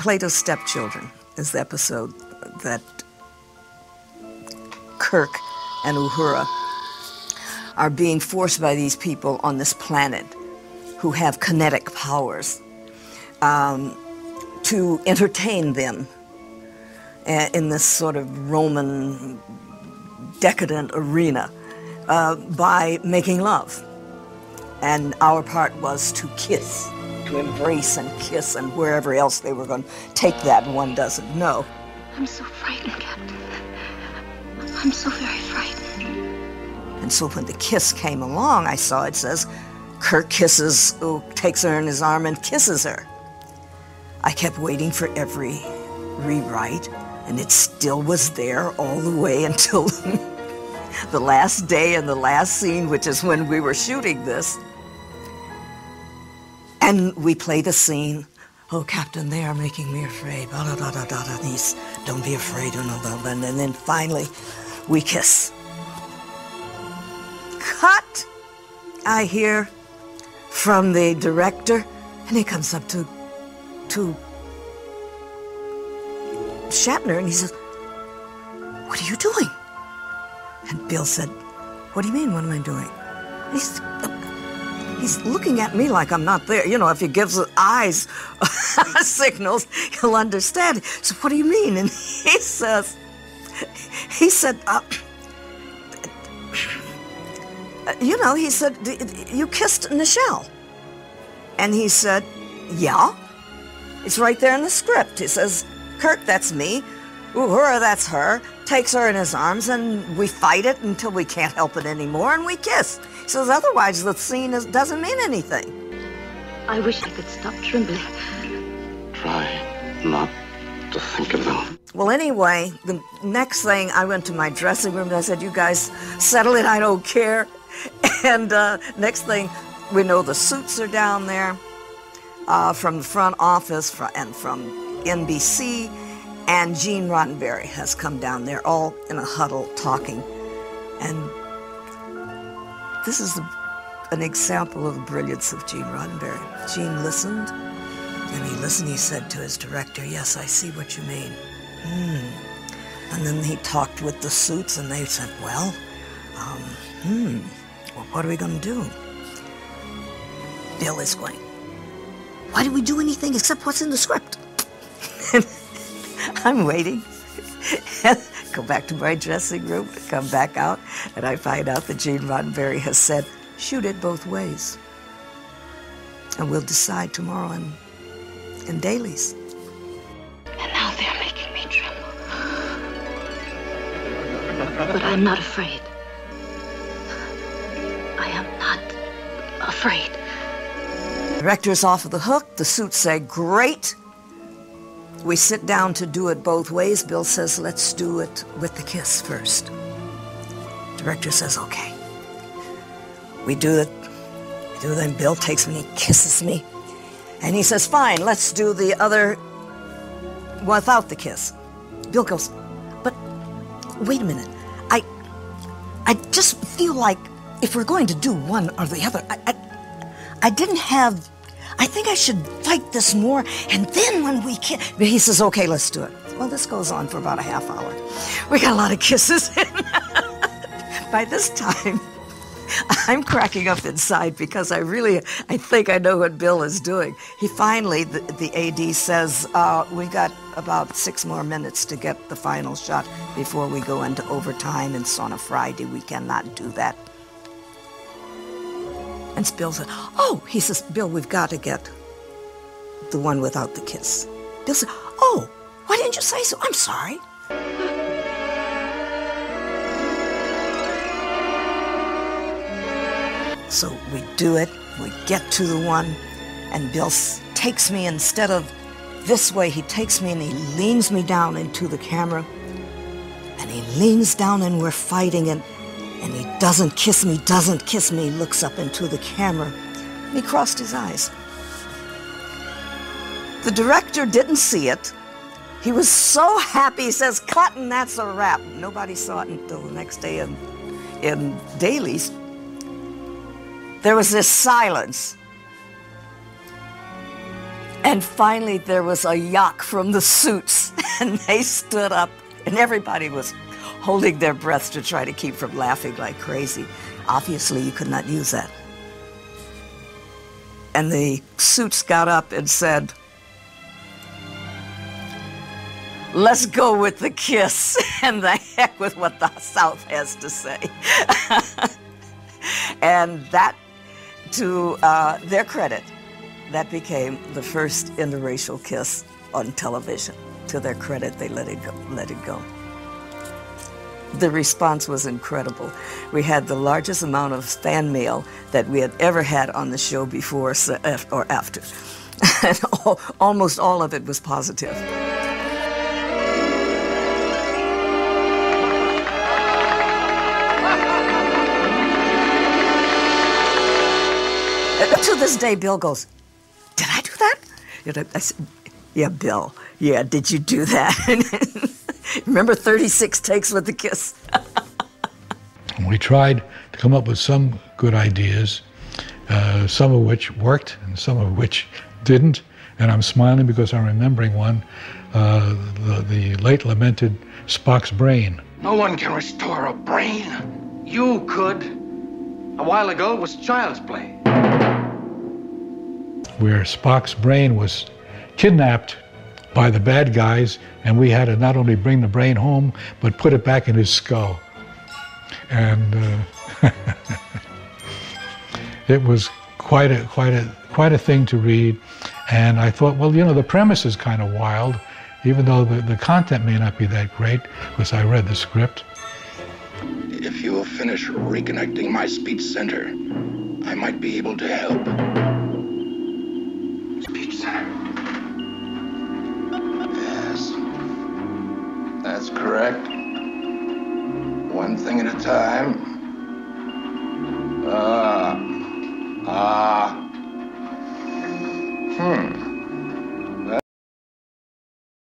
Plato's Stepchildren is the episode that Kirk and Uhura are being forced by these people on this planet who have kinetic powers to entertain them in this sort of Roman decadent arena by making love. And our part was to kiss, to embrace and kiss, and wherever else they were going to take that, one doesn't know. I'm so frightened, Captain. I'm so very frightened. And so when the kiss came along, I saw it says, Kirk takes her in his arm and kisses her. I kept waiting for every rewrite, and it still was there all the way until the last day and the last scene, which is when we were shooting this. And we play the scene. Oh, Captain, they are making me afraid. Blah, blah, blah, blah, blah. These, don't be afraid. Blah, blah, blah. And then finally, we kiss. Cut! I hear from the director, and he comes up to Shatner, and he says, "What are you doing?" And Bill said, "What do you mean, what am I doing?" He's looking at me like I'm not there. You know, if he gives the eyes signals, he'll understand. So what do you mean? And he said, you know, he said, "You kissed Nichelle." And he said, "Yeah, it's right there in the script." He says, "Kirk, that's me. Uhura, that's her." Takes her in his arms, and we fight it until we can't help it anymore, and we kiss. He says, otherwise the scene doesn't mean anything. I wish I could stop trembling. Try not to think of them. Well, anyway, the next thing, I went to my dressing room, and I said, "You guys settle it, I don't care." And next thing, we know the suits are down there from the front office and from NBC, and Gene Roddenberry has come down there, all in a huddle talking. And this is an example of the brilliance of Gene Roddenberry. Gene listened, and he said to his director, "Yes, I see what you mean." And then he talked with the suits, and they said, well, what are we going to do? Bill is going, "Why did we do anything except what's in the script?" I'm waiting. Go back to my dressing room, come back out, and I find out that Gene Roddenberry has said, "Shoot it both ways. And we'll decide tomorrow in dailies." And now they're making me tremble. But I'm not afraid. I am not afraid. The director's off the hook. The suits say, "Great." We sit down to do it both ways. Bill says, "Let's do it with the kiss first." Director says, "Okay." We do it. Then Bill takes me, kisses me, and he says, "Fine, let's do the other without the kiss." Bill goes, "But wait a minute. I just feel like if we're going to do one or the other, I think I should fight this more, and then when we kiss..." But he says, "Okay, let's do it." Well, this goes on for about a half hour. We got a lot of kisses in. By this time, I'm cracking up inside because I think I know what Bill is doing. He finally, the AD says, "We got about 6 more minutes to get the final shot before we go into overtime, and it's on a Friday. We cannot do that." And Bill said, "Oh," he says, "Bill, we've got to get the one without the kiss." Bill said, "Oh, why didn't you say so? I'm sorry." So we do it, we get to the one, and Bill takes me, instead of this way, he takes me and he leans me down into the camera, and he leans down and we're fighting, and he doesn't kiss me, he looks up into the camera, and he crossed his eyes. The director didn't see it. He was so happy, he says, "Cut, and that's a wrap." Nobody saw it until the next day in dailies. There was this silence. And finally, there was a yuck from the Suits, and they stood up, and everybody was holding their breath to try to keep from laughing like crazy. Obviously, you could not use that. And the Suits got up and said, "Let's go with the kiss, and the heck with what the South has to say." And that, to their credit, that became the first interracial kiss on television. To their credit, they let it go. The response was incredible. We had the largest amount of fan mail that we had ever had on the show before or after. And almost all of it was positive. To this day, Bill goes, "Did I do that?" I said, "Yeah, Bill. Yeah, did you do that?" Remember 36 takes with the kiss? We tried to come up with some good ideas, some of which worked and some of which didn't. And I'm smiling because I'm remembering one, the late lamented Spock's brain. No one can restore a brain. You could. A while ago, it was child's play. Where Spock's brain was kidnapped by the bad guys, and we had to not only bring the brain home, but put it back in his skull. And it was quite a thing to read. And I thought, well, you know, the premise is kind of wild, even though the content may not be that great, because I read the script. If you will finish reconnecting my speech center, I might be able to help. Speech center. Yes, that's correct. One thing at a time. Hmm.